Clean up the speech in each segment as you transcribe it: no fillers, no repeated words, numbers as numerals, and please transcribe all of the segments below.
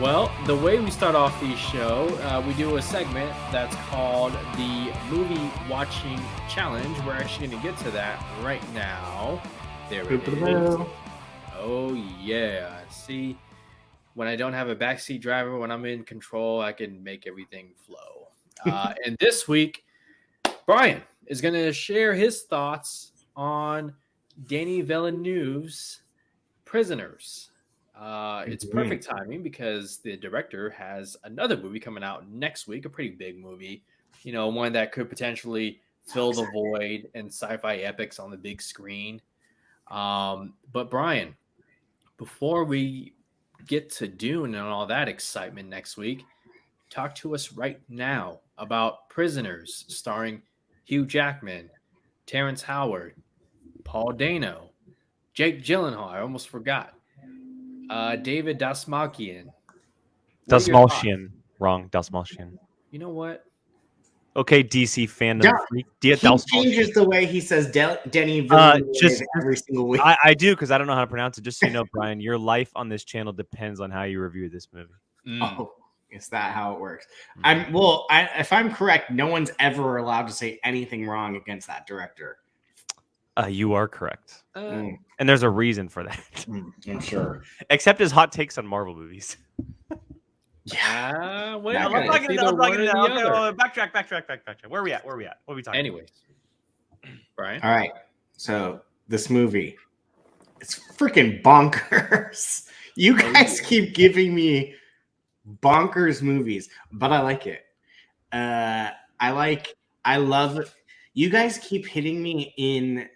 Well, the way we start off the show, we do a segment that's called the Movie Watching Challenge. We're actually going to get to that right now. There it is. Oh, yeah. See, when I don't have a backseat driver, when I'm in control, I can make everything flow. And this week, Brian is going to share his thoughts on Denis Villeneuve's Prisoners. It's perfect timing because the director has another movie coming out next week, a pretty big movie, one that could potentially fill the void in sci-fi epics on the big screen. But Brian, before we get to Dune and all that excitement next week, talk to us right now about Prisoners, starring Hugh Jackman, Terrence Howard, Paul Dano, Jake Gyllenhaal. I almost forgot. David Dastmalchian. Dastmalchian. Wrong. Dastmalchian. You know what? Okay, DC fandom. Yeah, freak. He changes the way he says Denis Villeneuve every single week. I do because I don't know how to pronounce it. Just so you know, Brian, your life on this channel depends on how you review this movie. Oh, is that how it works? If I'm correct, no one's ever allowed to say anything wrong against that director. You are correct. And there's a reason for that. I'm sure. Except his hot takes on Marvel movies. Yeah. I'm talking backtrack. Where are we at? What are we talking Anyways. Brian? All right. So this movie, it's freaking bonkers. You guys keep giving me bonkers movies, but I like it. I love it. You guys keep hitting me in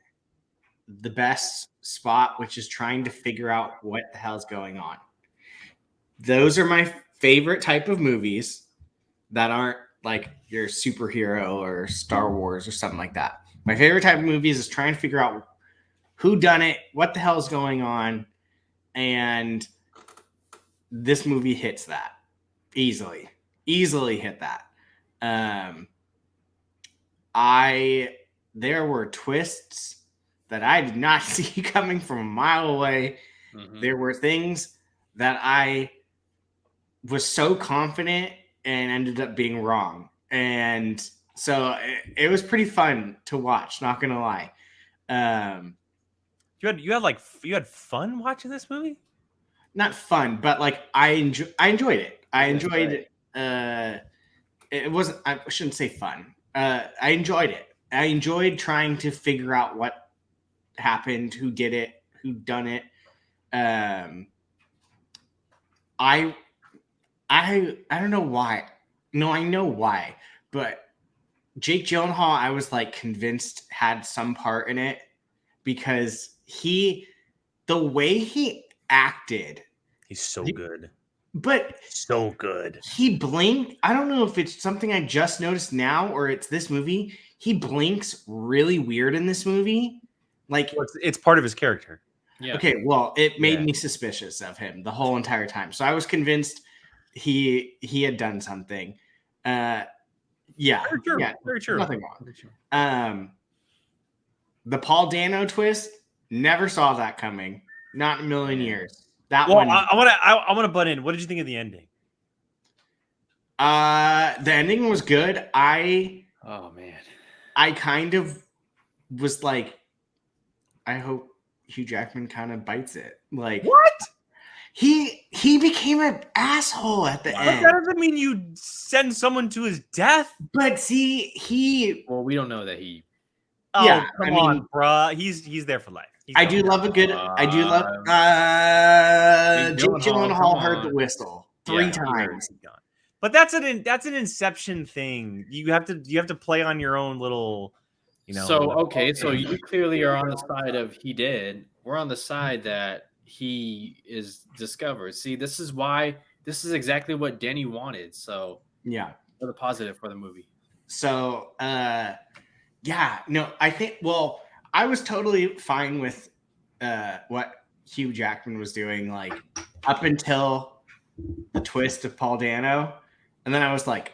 the best spot, which is trying to figure out what the hell's going on. Those are my favorite type of movies that aren't like your superhero or Star Wars or something like that. My favorite type of movies is trying to figure out who done it, what the hell is going on, and this movie hits that easily hit that. There were twists that I did not see coming from a mile away. There were things that I was so confident and ended up being wrong. And so it was pretty fun to watch, not gonna lie. You had fun watching this movie? Not fun, but like I enjoyed it. I enjoyed it wasn't, I shouldn't say fun. I enjoyed it. I enjoyed trying to figure out what happened, who did it, who done it. I don't know why. No, I know why. But Jake Gyllenhaal, I was like convinced had some part in it because the way he acted. He's so good. But so good. He blinked. I don't know if it's something I just noticed now or it's this movie. He blinks really weird in this movie. Like it's part of his character. Yeah. Okay, well, it made me suspicious of him the whole entire time. So I was convinced he had done something. Very true. Nothing wrong. The Paul Dano twist, never saw that coming. Not in a million years. That one. I want to butt in. What did you think of the ending? The ending was good. I kind of was like, I hope Hugh Jackman kind of bites it. Like what? He became an asshole at the end. That doesn't mean you send someone to his death. But see, well, we don't know that he. Oh, yeah, come on, bruh. He's there for life. I do love Jake Gyllenhaal heard the whistle 3 times. But that's an Inception thing. You have to play on your own little, So so you clearly are on the side of he did. We're on the side that he is discovered. See, this is exactly what Denny wanted. So for the positive for the movie. So I think I was totally fine with what Hugh Jackman was doing, like up until the twist of Paul Dano, and then I was like,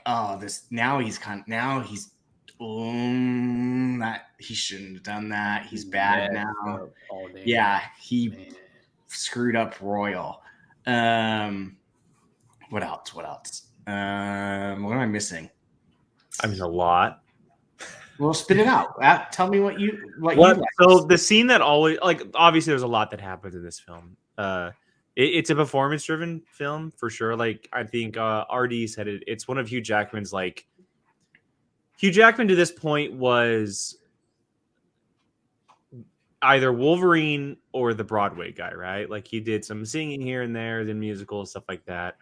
that he shouldn't have done that. He's bad now. Yeah, he screwed up royal. What else? What am I missing? I mean, a lot. Well, spit it out. Tell me what you like. So the scene that always, like, obviously there's a lot that happens in this film. It's a performance driven film for sure. Like, I think RD said it. It's one of Hugh Jackman's, like, Hugh Jackman to this point was either Wolverine or the Broadway guy, right? Like, he did some singing here and there, then musicals, stuff like that.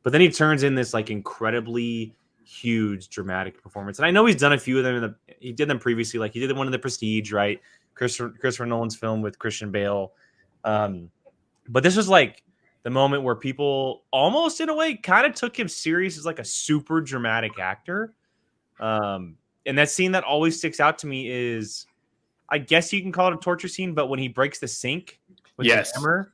But then he turns in this, like, incredibly huge dramatic performance. And I know he's done a few of them. He did them previously. Like, he did one in The Prestige, right? Christopher Nolan's film with Christian Bale. But this was like the moment where people almost, in a way, kind of took him serious as like a super dramatic actor. And that scene that always sticks out to me is, I guess you can call it a torture scene, but when he breaks the sink with the hammer,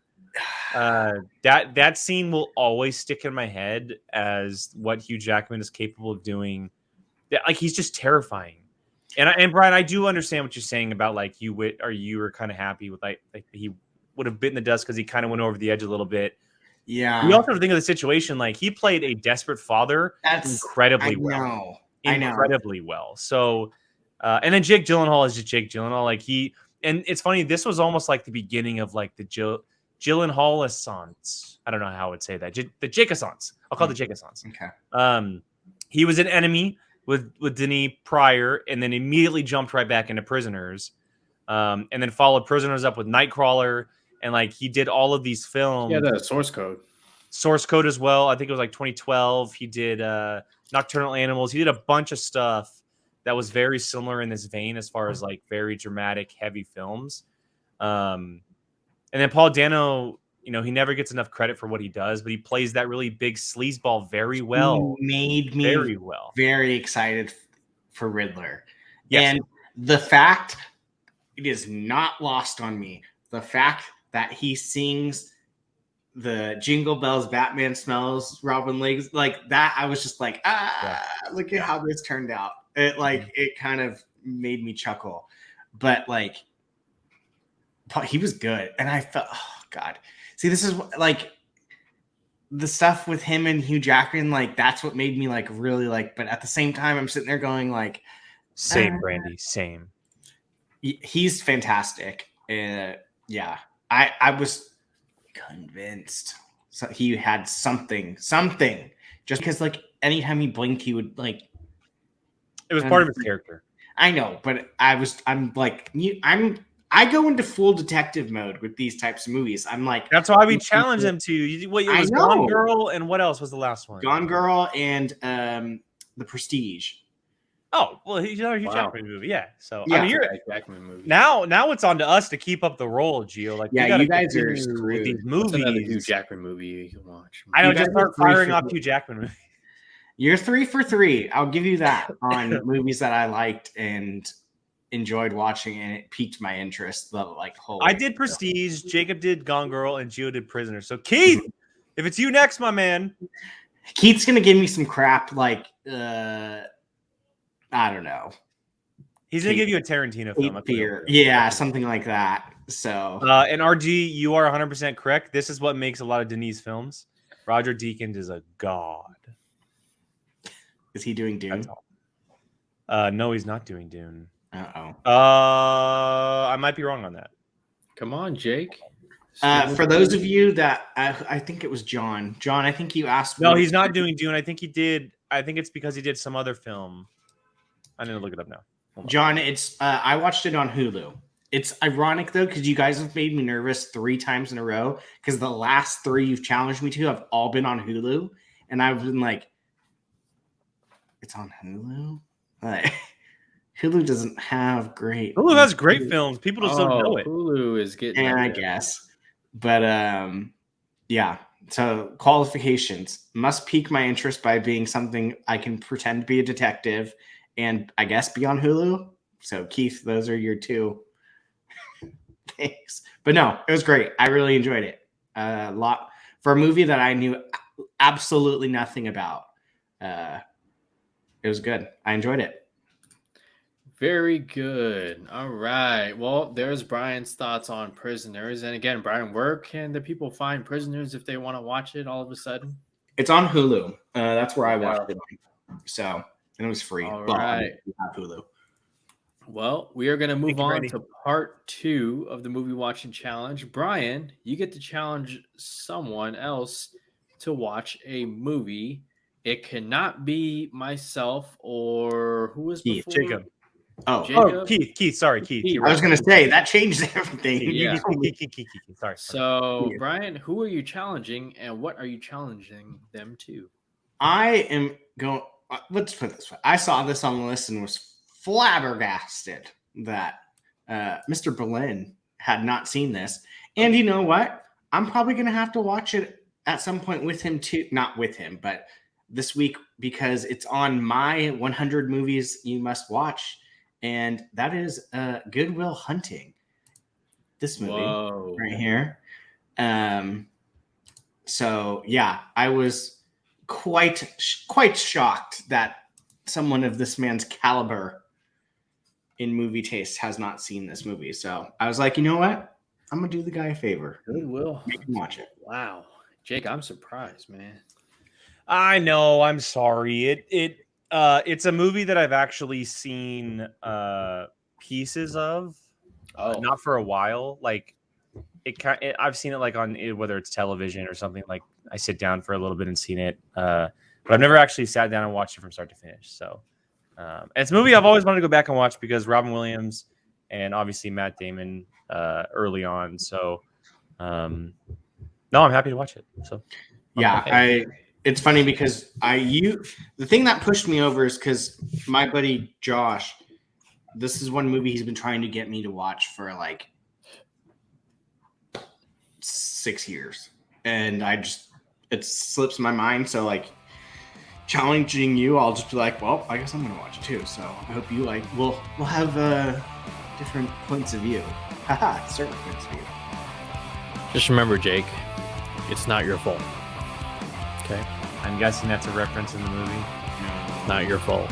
that scene will always stick in my head as what Hugh Jackman is capable of doing. Like, he's just terrifying. And Brian, I do understand what you're saying about, like, you were kind of happy with like he would have bitten the dust because he kind of went over the edge a little bit. Yeah. You also have to think of the situation. Like, he played a desperate father incredibly well. Incredibly well. So, and then Jake Gyllenhaal is just Jake Gyllenhaal. Like, and it's funny, this was almost like the beginning of, like, the Gyllenhaal-essence. I don't know how I would say that. The Jake-essence. I'll call it the Jake-essence. Okay. He was an enemy with Denis prior, and then immediately jumped right back into Prisoners. And then followed Prisoners up with Nightcrawler. And, like, he did all of these films. Yeah, the Source Code as well. I think it was like 2012. He did Nocturnal Animals. He did a bunch of stuff that was very similar in this vein as far as, like, very dramatic, heavy films. And then Paul Dano, you know, he never gets enough credit for what he does, but he plays that really big sleazeball very well. He made me very excited for Riddler. Yes. And the fact, it is not lost on me, the fact that he sings the Jingle Bells, Batman Smells, Robin Legs, like that, I was just like, look at how this turned out. It, like, it kind of made me chuckle. But, like, he was good. And I felt, oh, God. See, this is, like, the stuff with him and Hugh Jackman, like, that's what made me, like, really, like, but at the same time, I'm sitting there going, like, same, Brandy, same. He's fantastic. Yeah. I was convinced so he had something just because, like, anytime he blinked, he would, like, it was part of his character. I know, but I'm like, I go into full detective mode with these types of movies. I'm like, that's why we challenge them to. What it was, Gone Girl, and what else was the last one? Gone Girl and The Prestige. Oh, well, he's another Hugh Jackman movie, yeah. So yeah, I mean, you're Jackman movie. Now it's on to us to keep up the role, Gio. Like, yeah, you guys are screwed with these movies. What's another Hugh Jackman movie you can watch? I know, just start firing off Hugh Jackman movies. You're 3 for 3. I'll give you that on movies that I liked and enjoyed watching, and it piqued my interest. The, like, whole. I did Prestige, Jacob did Gone Girl, and Gio did Prisoner. So Keith, if it's you next, my man. Keith's gonna give me some crap, like I don't know. He's gonna give you a Tarantino film. Fear. Yeah, something like that. So and RG, you are 100% correct. This is what makes a lot of Denis films. Roger Deakins is a god. Is he doing Dune? No, he's not doing Dune. I might be wrong on that. Come on, Jake. For those of you that I think it was John. John, I think you asked. No, he's not doing Dune. I think he did. I think it's because he did some other film. I need to look it up now. John, it's I watched it on Hulu. It's ironic though, because you guys have made me nervous 3 times in a row. Because the last 3 you've challenged me to have all been on Hulu, and I've been like, "It's on Hulu." Like, Hulu doesn't have great. Hulu has great films. People just don't know it. Hulu is getting. And I guess, but yeah. So qualifications must pique my interest by being something I can pretend to be a detective, and I guess be on Hulu. So Keith, those are your 2. Thanks. But no, it was great. I really enjoyed it. A lot for a movie that I knew absolutely nothing about. It was good. I enjoyed it. Very good. All right. Well, there's Brian's thoughts on Prisoners. And again, Brian, where can the people find Prisoners if they want to watch it all of a sudden? It's on Hulu. That's where I watched it on. So, and it was free. All Well, I right. mean, we have Hulu. Well, we are going to move you, on Brandy. to part 2 of the movie watching challenge. Brian, you get to challenge someone else to watch a movie. It cannot be myself or who was Keith, before? Jacob. Oh, Jacob. Keith. Sorry, Keith. Keith. You're I was right. going to say that changes everything. Yeah. Keith. Sorry. So, Yeah. Brian, who are you challenging and what are you challenging them to? I am going. Let's put it this way. I saw this on the list and was flabbergasted that Mr. Berlin had not seen this. And you know what? I'm probably going to have to watch it at some point with him too. Not with him, but this week because it's on my 100 movies you must watch. And that is Good Will Hunting. This movie Whoa. right here. So yeah, I was quite shocked that someone of this man's caliber in movie taste has not seen this movie. So I was like, you know what? I'm gonna do the guy a favor. Goodwill. Make him watch it. Wow. Jake, I'm surprised, man. I know. I'm sorry. It's a movie that I've actually seen pieces of. Not for a while. Like I've seen it like on whether it's television or something. Like I sit down for a little bit and seen it, but I've never actually sat down and watched it from start to finish. So and it's a movie I've always wanted to go back and watch because Robin Williams and obviously Matt Damon early on. So no, I'm happy to watch it. So Yeah, it's funny because the thing that pushed me over is because my buddy Josh, this is one movie he's been trying to get me to watch for like 6 years, and it slips my mind. So like challenging you, I'll just be like, well, I guess I'm gonna watch it too. So I hope you like. We'll have different points of view. Haha, certain points of view. Just remember, Jake, it's not your fault. Okay? I'm guessing that's a reference in the movie. Not your fault.